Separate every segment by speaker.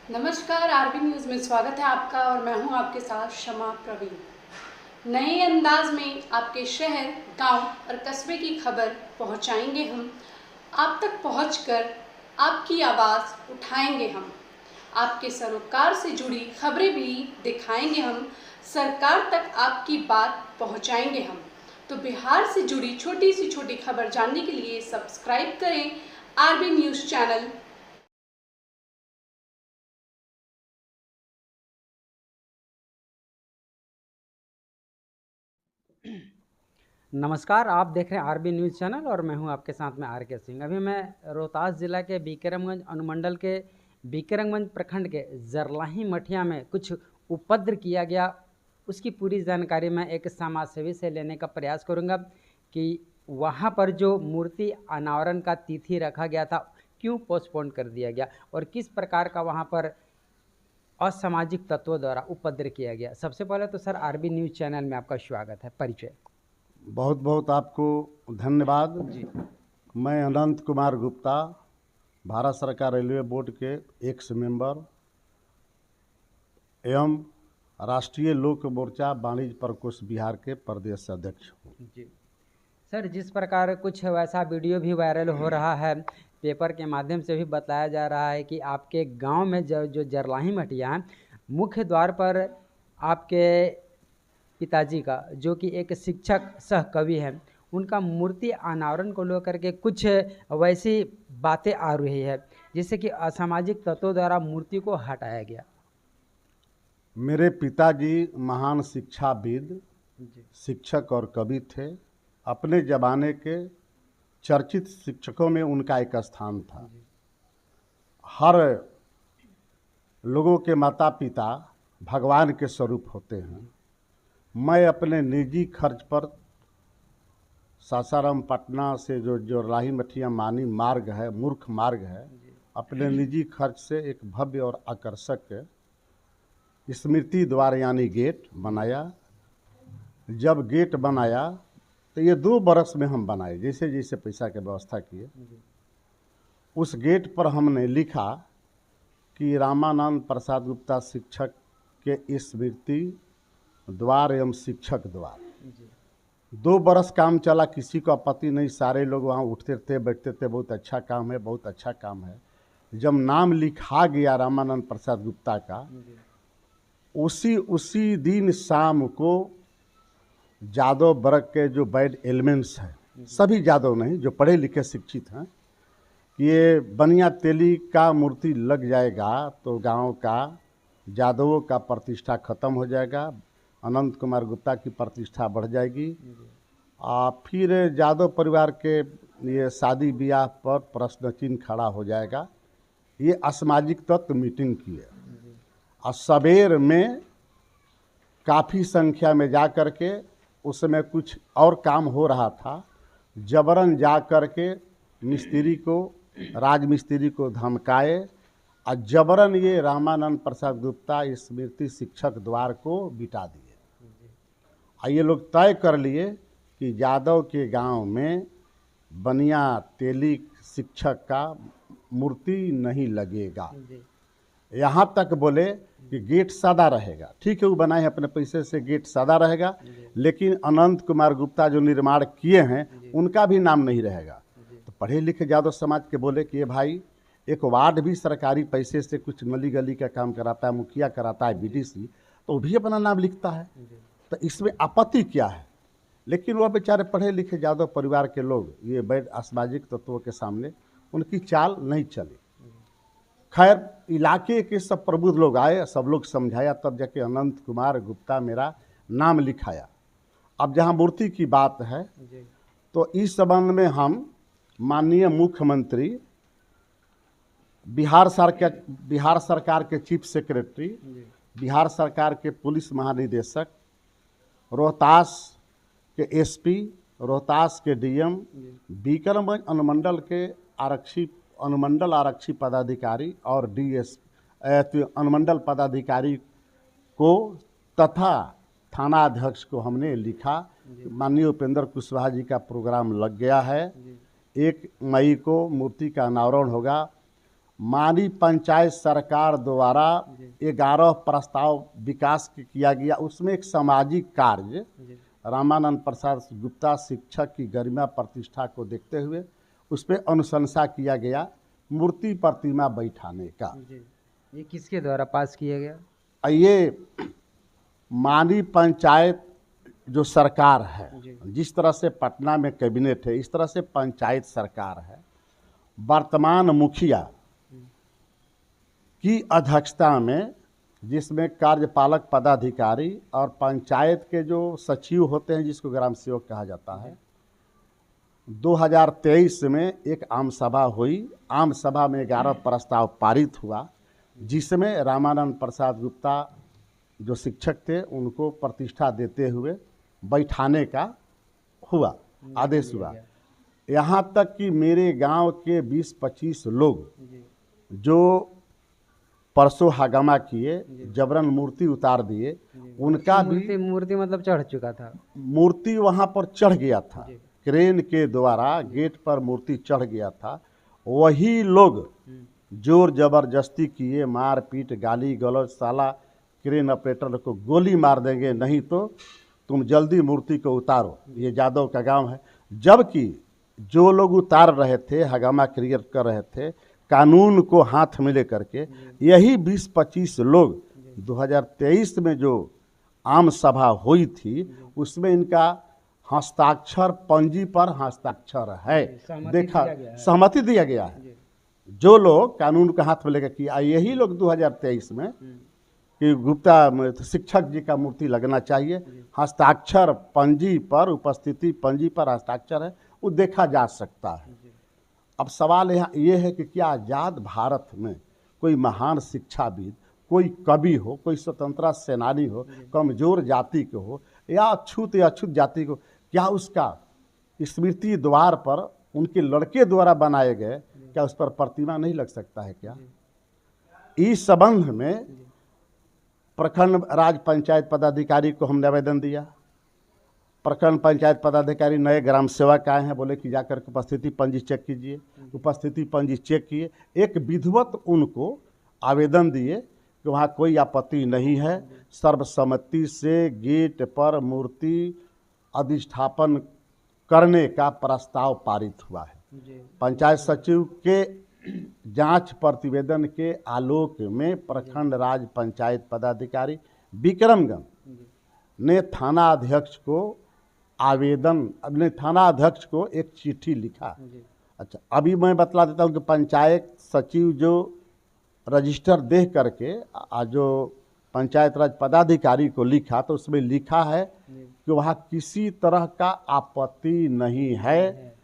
Speaker 1: नमस्कार, RB news में स्वागत है आपका और मैं हूं आपके साथ शमा प्रवीण। नए अंदाज में आपके शहर, गांव और कस्बे की खबर पहुंचाएंगे हम। आप तक पहुंचकर आपकी आवाज़ उठाएंगे हम। आपके सरोकार से जुड़ी खबरें भी दिखाएंगे हम। सरकार तक आपकी बात पहुंचाएंगे हम। तो बिहार से जुड़ी छोटी से छोटी खबर जानने के लिए सब्सक्राइब करें आरबी न्यूज़ चैनल।
Speaker 2: नमस्कार, आप देख रहे हैं आरबी न्यूज़ चैनल और मैं हूं आपके साथ में आर के सिंह। अभी मैं रोहतास ज़िला के बीकेरमगंज अनुमंडल के बीकेरमगंज प्रखंड के जरलाही मठिया में कुछ उपद्र किया गया, उसकी पूरी जानकारी मैं एक समाज सेवी से लेने का प्रयास करूंगा कि वहां पर जो मूर्ति अनावरण का तिथि रखा गया था क्यों पोस्टपोन कर दिया गया और किस प्रकार का वहां पर असामाजिक तत्वों द्वारा उपद्र किया गया। सबसे पहले तो सर आरबी न्यूज़ चैनल में आपका स्वागत है, परिचय।
Speaker 3: बहुत बहुत आपको धन्यवाद
Speaker 2: जी
Speaker 3: मैं अनंत कुमार गुप्ता, भारत सरकार रेलवे बोर्ड के एक्स मेंबर एवं राष्ट्रीय लोक मोर्चा वाणिज्य प्रकोष्ठ बिहार के प्रदेश अध्यक्ष हूँ।
Speaker 2: जी सर, जिस प्रकार कुछ वैसा वीडियो भी वायरल हो रहा है, पेपर के माध्यम से भी बताया जा रहा है कि आपके गांव में जो जरलाही मटिया है, मुख्य द्वार पर आपके पिताजी का, जो कि एक शिक्षक सह कवि है, उनका मूर्ति अनावरण को लेकर के कुछ वैसी बातें आ रही है जिससे कि असामाजिक तत्वों द्वारा मूर्ति को हटाया गया।
Speaker 3: मेरे पिताजी महान शिक्षाविद,
Speaker 2: जी
Speaker 3: शिक्षक और कवि थे। अपने ज़माने के चर्चित शिक्षकों में उनका एक स्थान था। हर लोगों के माता पिता भगवान के स्वरूप होते हैं। मैं अपने निजी खर्च पर सासाराम पटना से जो जरलाही मठिया मानी मार्ग है, मूर्ख मार्ग है, अपने निजी खर्च से एक भव्य और आकर्षक स्मृति द्वार यानी गेट बनाया। जब गेट बनाया तो ये 2 बरस में हम बनाए, जैसे जैसे पैसा की व्यवस्था किए। उस गेट पर हमने लिखा कि रामानंद प्रसाद गुप्ता शिक्षक के स्मृति द्वार एवं शिक्षक द्वार। 2 बरस काम चला, किसी को आपत्ति नहीं, सारे लोग वहाँ उठते थे बैठते थे, बहुत अच्छा काम है, बहुत अच्छा काम है। जब नाम लिखा गया रामानंद प्रसाद गुप्ता का, उसी दिन शाम को यादव वर्ग के जो बैड एलिमेंट्स हैं, सभी यादव नहीं, जो पढ़े लिखे शिक्षित हैं, ये बनिया तेली का मूर्ति लग जाएगा तो गांव का यादवों का प्रतिष्ठा खत्म हो जाएगा, अनंत कुमार गुप्ता की प्रतिष्ठा बढ़ जाएगी। फिर यादव परिवार के ये शादी ब्याह पर प्रश्न चिन्ह खड़ा हो जाएगा। ये असामाजिक तत्व मीटिंग की है और सवेर में काफ़ी संख्या में जा कर के, उसमें कुछ और काम हो रहा था, जबरन जा कर के मिस्त्री को, राजमिस्त्री को धमकाए और जबरन ये रामानंद प्रसाद गुप्ता स्मृति शिक्षक द्वार को बिटा दिए। और ये लोग तय कर लिए कि यादव के गांव में बनिया तेली शिक्षक का मूर्ति नहीं लगेगा। यहाँ तक बोले कि गेट सादा रहेगा। ठीक है, वो बनाए हैं अपने पैसे से, गेट सादा रहेगा, लेकिन अनंत कुमार गुप्ता जो निर्माण किए हैं उनका भी नाम नहीं रहेगा। तो पढ़े लिखे यादव समाज के बोले कि ये भाई, एक वार्ड भी सरकारी पैसे से कुछ गली गली का काम कराता है, मुखिया कराता है, बीडीसी, तो वो भी अपना नाम लिखता है, तो इसमें आपत्ति क्या है। लेकिन वह बेचारे पढ़े लिखे यादव परिवार के लोग ये बैड असामाजिक तत्वों के सामने उनकी चाल नहीं चली। खैर, इलाके के सब प्रबुद्ध लोग आए, सब लोग समझाया, तब जाके अनंत कुमार गुप्ता मेरा नाम लिखाया। अब जहाँ मूर्ति की बात है, तो इस संबंध में हम माननीय मुख्यमंत्री, बिहार सरकार के चीफ सेक्रेटरी, बिहार सरकार के पुलिस महानिदेशक, रोहतास के एसपी, रोहतास के डीएम, बीकेरमगंज अनुमंडल आरक्षी पदाधिकारी और अनुमंडल पदाधिकारी को तथा थाना अध्यक्ष को हमने लिखा। माननीय उपेंद्र कुशवाहा जी का प्रोग्राम लग गया है, 1 मई को मूर्ति का अनावरण होगा मानी पंचायत सरकार द्वारा 11 प्रस्ताव विकास किया गया। उसमें एक सामाजिक कार्य रामानंद प्रसाद गुप्ता शिक्षक की गरिमा प्रतिष्ठा को देखते हुए उस पर अनुशंसा किया गया मूर्ति प्रतिमा बैठाने का।
Speaker 2: ये किसके द्वारा पास किया गया?
Speaker 3: ये मानी पंचायत जो सरकार है, जिस तरह से पटना में कैबिनेट है, इस तरह से पंचायत सरकार है। वर्तमान मुखिया की अध्यक्षता में, जिसमें कार्यपालक पदाधिकारी और पंचायत के जो सचिव होते हैं, जिसको ग्राम सेवक कहा जाता है, 2023 में एक आम सभा हुई। आम सभा में 11 प्रस्ताव पारित हुआ, जिसमें रामानंद प्रसाद गुप्ता जो शिक्षक थे उनको प्रतिष्ठा देते हुए बैठाने का हुआ, आदेश हुआ। यहाँ तक कि मेरे गांव के 20-25 लोग जो परसों हगामा किए, जबरन मूर्ति उतार दिए, उनका भी
Speaker 2: मूर्ति मतलब चढ़ चुका था।
Speaker 3: मूर्ति वहाँ पर चढ़ गया था, क्रेन के द्वारा गेट पर मूर्ति चढ़ गया था। वही लोग जोर जबरदस्ती किए, मार पीट, गाली गलौज, साला क्रेन ऑपरेटर को गोली मार देंगे, नहीं तो तुम जल्दी मूर्ति को उतारो। ये जादव का गांव है। जबकि जो लोग उतार रहे थे, हगामा क्रिएट कर रहे थे, कानून को हाथ में लेकर के, यही 20-25 लोग 2023 में जो आम सभा हुई थी, उसमें इनका हस्ताक्षर, पंजी पर हस्ताक्षर है, देखा, सहमति दिया गया है। जो लोग कानून को हाथ में लेकर किया, यही लोग 2023 में कि गुप्ता शिक्षक जी का मूर्ति लगना चाहिए, हस्ताक्षर पंजी पर, उपस्थिति पंजी पर हस्ताक्षर है, वो देखा जा सकता है। अब सवाल यहाँ ये है कि क्या आज़ाद भारत में कोई महान शिक्षाविद, कोई कवि हो, कोई स्वतंत्रता सेनानी हो, कमजोर जाति के हो या अछूत जाति को, क्या उसका स्मृति द्वार पर उनके लड़के द्वारा बनाए गए, क्या उस पर प्रतिमा नहीं लग सकता है? क्या इस संबंध में प्रखंड राज पंचायत पदाधिकारी को हमने आवेदन दिया। प्रखंड पंचायत पदाधिकारी नए ग्राम सेवक आए हैं, बोले कि जाकर के उपस्थिति पंजी चेक कीजिए। उपस्थिति पंजी चेक किए, एक विधिवत उनको आवेदन दिए कि वहाँ कोई आपत्ति नहीं है, सर्वसम्मति से गेट पर मूर्ति अधिष्ठापन करने का प्रस्ताव पारित हुआ है। पंचायत सचिव के जांच प्रतिवेदन के आलोक में प्रखंड राज पंचायत पदाधिकारी विक्रमगंज ने थाना अध्यक्ष को एक चिट्ठी लिखा। अच्छा, अभी मैं बतला देता हूँ कि पंचायत सचिव जो रजिस्टर देख करके जो पंचायत राज पदाधिकारी को लिखा, तो उसमें लिखा है कि वहाँ किसी तरह का आपत्ति नहीं है,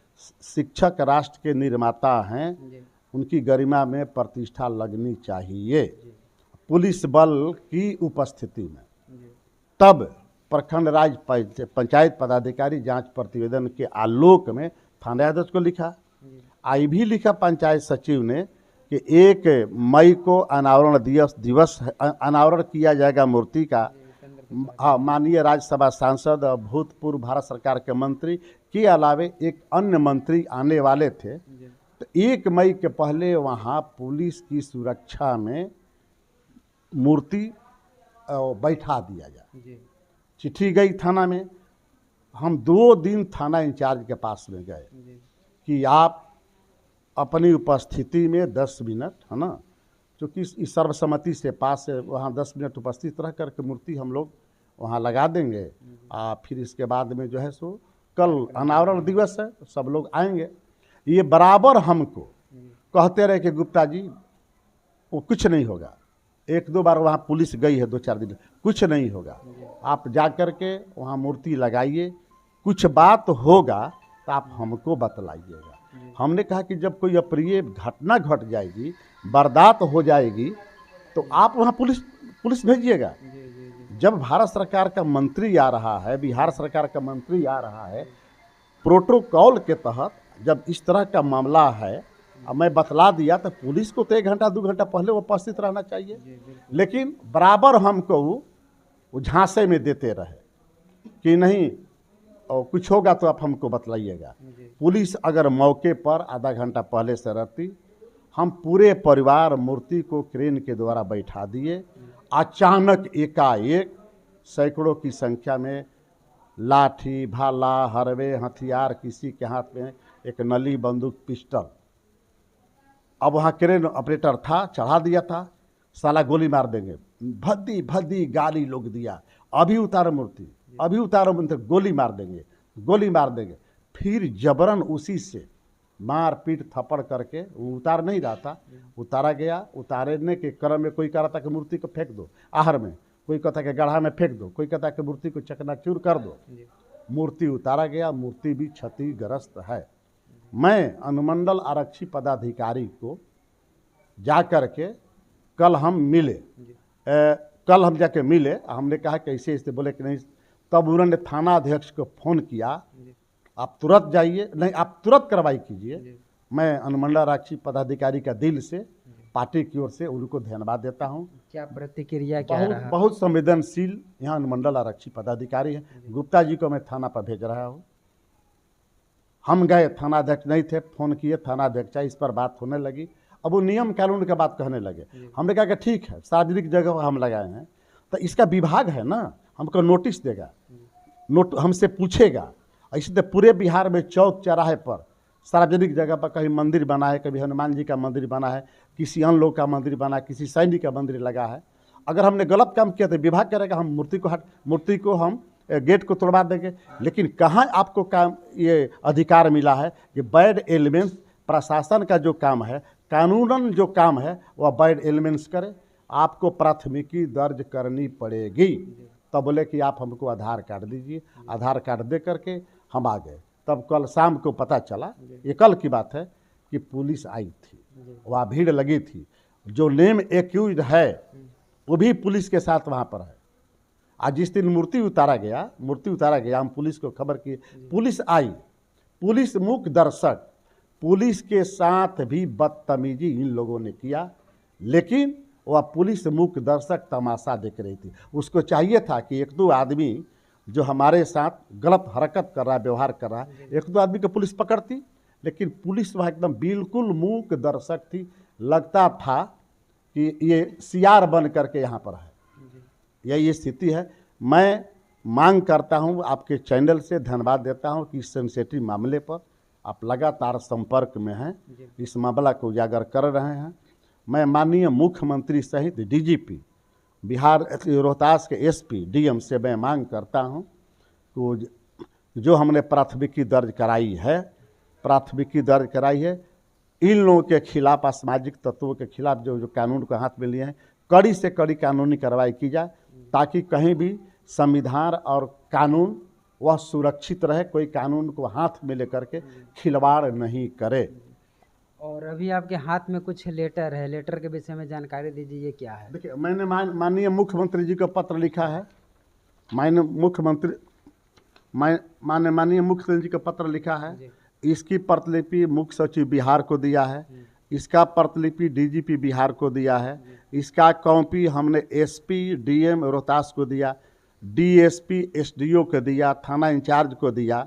Speaker 3: शिक्षक राष्ट्र के निर्माता हैं, उनकी गरिमा में प्रतिष्ठा लगनी चाहिए पुलिस बल की उपस्थिति में। तब प्रखंड राज पंचायत पदाधिकारी जांच प्रतिवेदन के आलोक में थानाध्यक्ष को लिखा। आई भी लिखा पंचायत सचिव ने कि 1 मई को अनावरण किया जाएगा मूर्ति का। माननीय राज्यसभा सांसद और भूतपूर्व भारत सरकार के मंत्री के अलावे एक अन्य मंत्री आने वाले थे, तो 1 मई के पहले वहाँ पुलिस की सुरक्षा में मूर्ति बैठा दिया जाए। चिट्ठी गई थाना में। हम 2 दिन थाना इंचार्ज के पास में गए कि आप अपनी उपस्थिति में 10 मिनट, है ना, क्योंकि इस सर्वसम्मति से पास है, वहाँ 10 मिनट उपस्थित रह करके मूर्ति हम लोग वहाँ लगा देंगे। फिर इसके बाद में जो है सो कल अनावरण दिवस है, सब लोग आएंगे। ये बराबर हमको कहते रहे कि गुप्ता जी वो कुछ नहीं होगा। 1-2 बार वहाँ पुलिस गई है, 2-4 दिन, कुछ नहीं होगा, आप जा कर के वहाँ मूर्ति लगाइए, कुछ बात होगा तो आप हमको बतलाइएगा। हमने कहा कि जब कोई अप्रिय घटना घट जाएगी, वारदात हो जाएगी, तो आप वहाँ पुलिस भेजिएगा। जब भारत सरकार का मंत्री आ रहा है, बिहार सरकार का मंत्री आ रहा है, प्रोटोकॉल के तहत जब इस तरह का मामला है, अब मैं बतला दिया तो पुलिस को तो 1 घंटा 2 घंटा पहले उपस्थित रहना चाहिए। लेकिन बराबर हमको वो झांसे में देते रहे कि नहीं, और कुछ होगा तो आप हमको बतलाइएगा। पुलिस अगर मौके पर आधा घंटा पहले से रहती, हम पूरे परिवार मूर्ति को क्रेन के द्वारा बैठा दिए। अचानक एकाएक सैकड़ों की संख्या में लाठी, भाला, हरवे, हथियार, किसी के हाथ में एक नली, बंदूक, पिस्टल। अब वहाँ क्रेन ऑपरेटर था, चढ़ा दिया था, साला गोली मार देंगे, भद्दी भद्दी गाली लोग दिया, अभी उतारो मूर्ति, अभी उतारो मूर्ति, गोली मार देंगे, गोली मार देंगे। फिर जबरन उसी से मार पीट थप्पड़ करके वो उतार नहीं रहा था, उतारा गया। उतारने के क्रम में कोई कह रहा था कि मूर्ति को फेंक दो आहर में, कोई कहता कि गड्ढा में फेंक दो, कोई कहता कि मूर्ति को चकनाचूर कर दो। मूर्ति उतारा गया, मूर्ति भी क्षतिग्रस्त है। मैं अनुमंडल आरक्षी पदाधिकारी को जा कर के कल हम मिले, कल हम जाके मिले, हमने कहा कैसे इससे, बोले कि नहीं। तब उन्होंने थाना अध्यक्ष को फ़ोन किया, आप तुरंत जाइए, नहीं आप तुरंत कार्रवाई कीजिए। मैं अनुमंडल आरक्षी पदाधिकारी का दिल से, पार्टी की ओर से उनको धन्यवाद देता हूँ।
Speaker 2: क्या प्रतिक्रिया क्या रहा?
Speaker 3: बहुत संवेदनशील यहाँ अनुमंडल आरक्षी पदाधिकारी है। गुप्ता जी को मैं थाना पर भेज रहा हूँ। हम गए, थाना अध्यक्ष नहीं थे, फ़ोन किए, थाना अध्यक्ष इस पर बात होने लगी। अब वो नियम कानून के बात कहने लगे। हमने कहा कि ठीक है, सार्वजनिक जगह पर हम लगाए हैं तो इसका विभाग है ना, हमको नोटिस देगा, हमसे पूछेगा। ऐसे तो पूरे बिहार में चौक चौराहे पर सार्वजनिक जगह पर कहीं मंदिर बना है, कभी हनुमान जी का मंदिर बना है, किसी अन्य लोग का मंदिर बना है, किसी सैनिक का मंदिर लगा है। अगर हमने गलत काम किया तो विभाग करेगा, हम मूर्ति को हम गेट को तोड़वा देंगे। लेकिन कहाँ आपको काम ये अधिकार मिला है कि बैड एलिमेंट्स, प्रशासन का जो काम है, कानूनन जो काम है वह बैड एलिमेंट्स करे, आपको प्राथमिकी दर्ज करनी पड़ेगी। तब बोले कि आप हमको आधार कार्ड दीजिए। आधार कार्ड दे करके हम आ गए। तब कल शाम को पता चला, ये कल की बात है, कि पुलिस आई थी, वहाँ भीड़ लगी थी। जो नेम एक्यूज है वो भी पुलिस के साथ वहाँ पर है। आज जिस दिन मूर्ति उतारा गया, हम पुलिस को खबर किए, पुलिस आई, पुलिस मूक दर्शक, पुलिस के साथ भी बदतमीजी इन लोगों ने किया। लेकिन वह पुलिस मूक दर्शक तमाशा देख रही थी। उसको चाहिए था कि एक दो आदमी जो हमारे साथ गलत हरकत कर रहा है, व्यवहार कर रहा है, एक दो आदमी को पुलिस पकड़ती। लेकिन पुलिस वह एकदम बिल्कुल मूक दर्शक थी। लगता था कि ये सियार बन करके यहाँ पर है। यही स्थिति है। मैं मांग करता हूँ, आपके चैनल से धन्यवाद देता हूँ कि इस सेंसिटिव मामले पर आप लगातार संपर्क में हैं, इस मामला को उजागर कर रहे हैं। मैं माननीय मुख्यमंत्री सहित डीजीपी, बिहार रोहतास के एसपी, डीएम से मैं मांग करता हूं कि जो हमने प्राथमिकी दर्ज कराई है, इन लोगों के खिलाफ, असामाजिक तत्वों के खिलाफ जो कानून को हाथ में लिए हैं, कड़ी से कड़ी कानूनी कार्रवाई की जाए, ताकि कहीं भी संविधान और कानून वह सुरक्षित रहे, कोई कानून को हाथ में लेकर के खिलवाड़ नहीं करे।
Speaker 2: और अभी आपके हाथ में कुछ लेटर है, लेटर के विषय में जानकारी दीजिए, ये क्या है?
Speaker 3: देखिए, मैंने माननीय मुख्यमंत्री जी को पत्र लिखा है। माननीय मुख्यमंत्री जी को पत्र लिखा है। इसकी प्रतिलिपि मुख्य सचिव बिहार को दिया है, इसका प्रतिलिपि डीजीपी बिहार को दिया है, इसका कॉपी हमने एसपी डीएम रोहतास को दिया, डीएसपी एसडीओ को दिया, थाना इंचार्ज को दिया।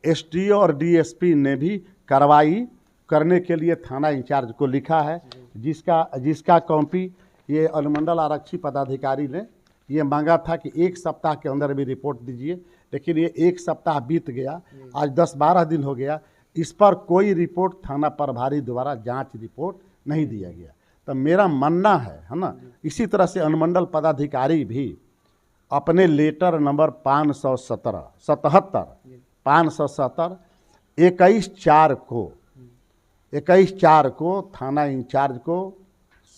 Speaker 3: एसडीओ और डीएसपी ने भी कार्रवाई करने के लिए थाना इंचार्ज को लिखा है, जिसका कॉपी ये अनुमंडल आरक्षी पदाधिकारी ने ये मांगा था कि 1 सप्ताह के अंदर भी रिपोर्ट दीजिए। लेकिन ये 1 सप्ताह बीत गया, आज 10-12 दिन हो गया, इस पर कोई रिपोर्ट थाना प्रभारी द्वारा जांच रिपोर्ट नहीं दिया गया। तो मेरा मानना है ना, इसी तरह से अनुमंडल पदाधिकारी भी अपने लेटर नंबर 577 21/4 को थाना इंचार्ज को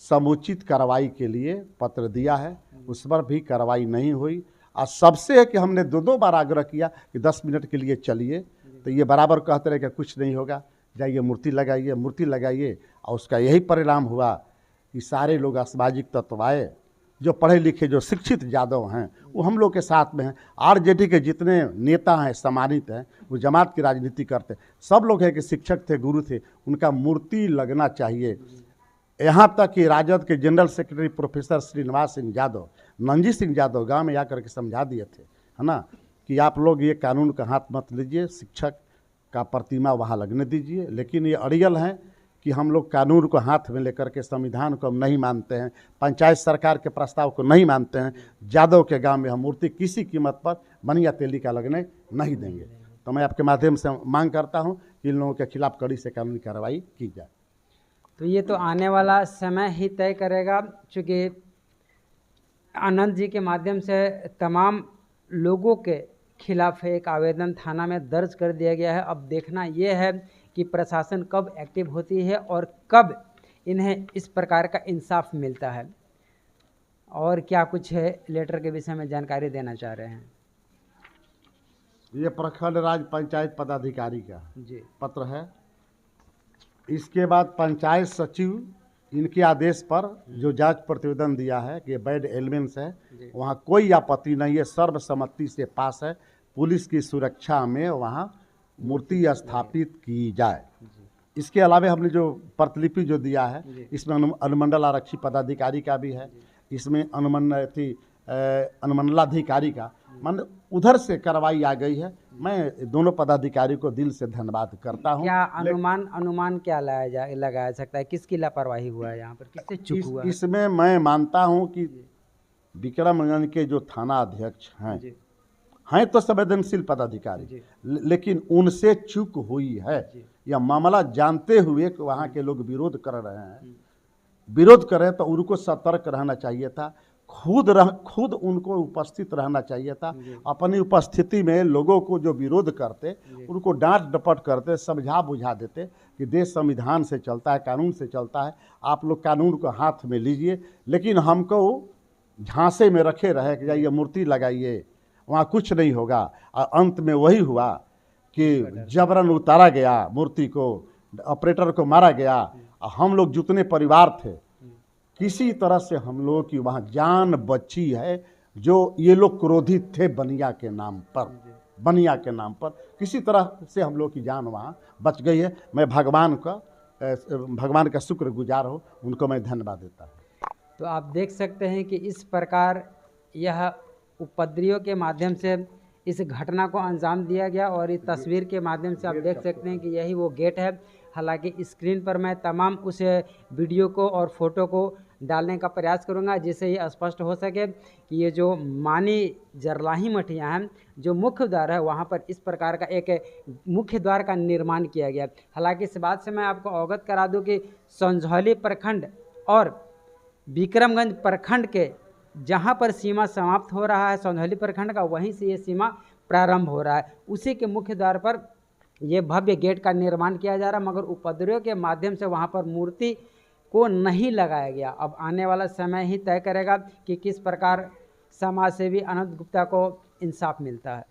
Speaker 3: समुचित कार्रवाई के लिए पत्र दिया है, उस पर भी कार्रवाई नहीं हुई। और सबसे है कि हमने 2 बार आग्रह किया कि 10 मिनट के लिए चलिए, तो ये बराबर कहते रहे कि कुछ नहीं होगा, जाइए मूर्ति लगाइए। और उसका यही परिणाम हुआ कि सारे लोग असामाजिक तत्व आए, जो पढ़े लिखे, जो शिक्षित यादव हैं, वो हम लोग के साथ में हैं। आरजेडी के जितने नेता हैं, सम्मानित हैं, वो जमात की राजनीति करते, सब लोग हैं कि शिक्षक थे, गुरु थे, उनका मूर्ति लगना चाहिए। यहाँ तक कि राजद के general secretary professor Shrinivas Singh Yadav, Nanji Singh Yadav गांव में आकर के समझा दिए थे, है ना, कि आप लोग ये कानून का हाथ मत लीजिए, शिक्षक का प्रतिमा वहाँ लगने दीजिए। लेकिन ये अड़ियल हैं कि हम लोग कानून को हाथ में लेकर के संविधान को हम नहीं मानते हैं, पंचायत सरकार के प्रस्ताव को नहीं मानते हैं, जादव के गांव में हम मूर्ति किसी कीमत पर बनिया तेली का लगने नहीं देंगे। तो मैं आपके माध्यम से मांग करता हूं कि इन लोगों के खिलाफ कड़ी से कानूनी कार्रवाई की जाए।
Speaker 2: तो ये तो आने वाला समय ही तय करेगा, चूँकि आनंद जी के माध्यम से तमाम लोगों के खिलाफ एक आवेदन थाना में दर्ज कर दिया गया है। अब देखना ये है कि प्रशासन कब एक्टिव होती है और कब इन्हें इस प्रकार का इंसाफ मिलता है। और क्या कुछ है लेटर के विषय में जानकारी देना चाह रहे हैं?
Speaker 3: ये प्रखंड राज पंचायत पदाधिकारी का
Speaker 2: जी
Speaker 3: पत्र है। इसके बाद पंचायत सचिव इनके आदेश पर जो जांच प्रतिवेदन दिया है कि बैड एलिमेंट्स है, वहाँ कोई आपत्ति नहीं है, सर्वसम्मति से पास है। पुलिस की सुरक्षा में वहाँ मूर्ति स्थापित की जाए। इसके अलावा हमने जो प्रतिलिपि जो दिया है इसमें अनुमंडल आरक्षी पदाधिकारी का भी है, इसमें अनुमंडलाधिकारी का, मान उधर से कार्रवाई आ गई है। मैं दोनों पदाधिकारी को दिल से धन्यवाद करता हूं।
Speaker 2: क्या अनुमान क्या लगाया सकता है? किसकी लापरवाही हुआ है यहाँ पर, किससे चूक हुआ है?
Speaker 3: इसमें मैं मानता हूं कि विक्रमगंज के जो थाना अध्यक्ष हैं तो संवेदनशील पदाधिकारी, लेकिन उनसे चूक हुई है। यह मामला जानते हुए कि वहाँ के लोग विरोध कर रहे हैं तो उनको सतर्क रहना चाहिए था, खुद उनको उपस्थित रहना चाहिए था। अपनी उपस्थिति में लोगों को जो विरोध करते उनको डांट डपट करते, समझा बुझा देते कि देश संविधान से चलता है, कानून से चलता है, आप लोग कानून को हाथ में लीजिए। लेकिन हमको झांसे में रखे रहे कि जाइए मूर्ति लगाइए, वहाँ कुछ नहीं होगा। और अंत में वही हुआ कि जबरन उतारा गया मूर्ति को, ऑपरेटर को मारा गया। हम लोग जितने परिवार थे किसी तरह से हम लोगों की वहाँ जान बची है। जो ये लोग क्रोधित थे बनिया के नाम पर, किसी तरह से हम लोग की जान वहाँ बच गई है। मैं भगवान का शुक्रगुजार हूँ, उनको मैं धन्यवाद देता हूँ।
Speaker 2: तो आप देख सकते हैं कि इस प्रकार यह उपद्रवियों के माध्यम से इस घटना को अंजाम दिया गया। और इस तस्वीर के माध्यम से आप देख सकते हैं कि यही वो गेट है। हालांकि स्क्रीन पर मैं तमाम उस वीडियो को और फोटो को डालने का प्रयास करूंगा जिससे ये स्पष्ट हो सके कि ये जो मानी जरलाही मठिया हैं, जो मुख्य द्वार है, वहाँ पर इस प्रकार का एक मुख्य द्वार का निर्माण किया गया। हालांकि इस बात से मैं आपको अवगत करा दूं कि संझौली प्रखंड और विक्रमगंज प्रखंड के जहाँ पर सीमा समाप्त हो रहा है संझौली प्रखंड का, वहीं से ये सीमा प्रारंभ हो रहा है। उसी के मुख्य द्वार पर ये भव्य गेट का निर्माण किया जा रहा है, मगर उपद्रवियों के माध्यम से वहाँ पर मूर्ति को नहीं लगाया गया। अब आने वाला समय ही तय करेगा कि किस प्रकार समाजसेवी अनंत गुप्ता को इंसाफ मिलता है।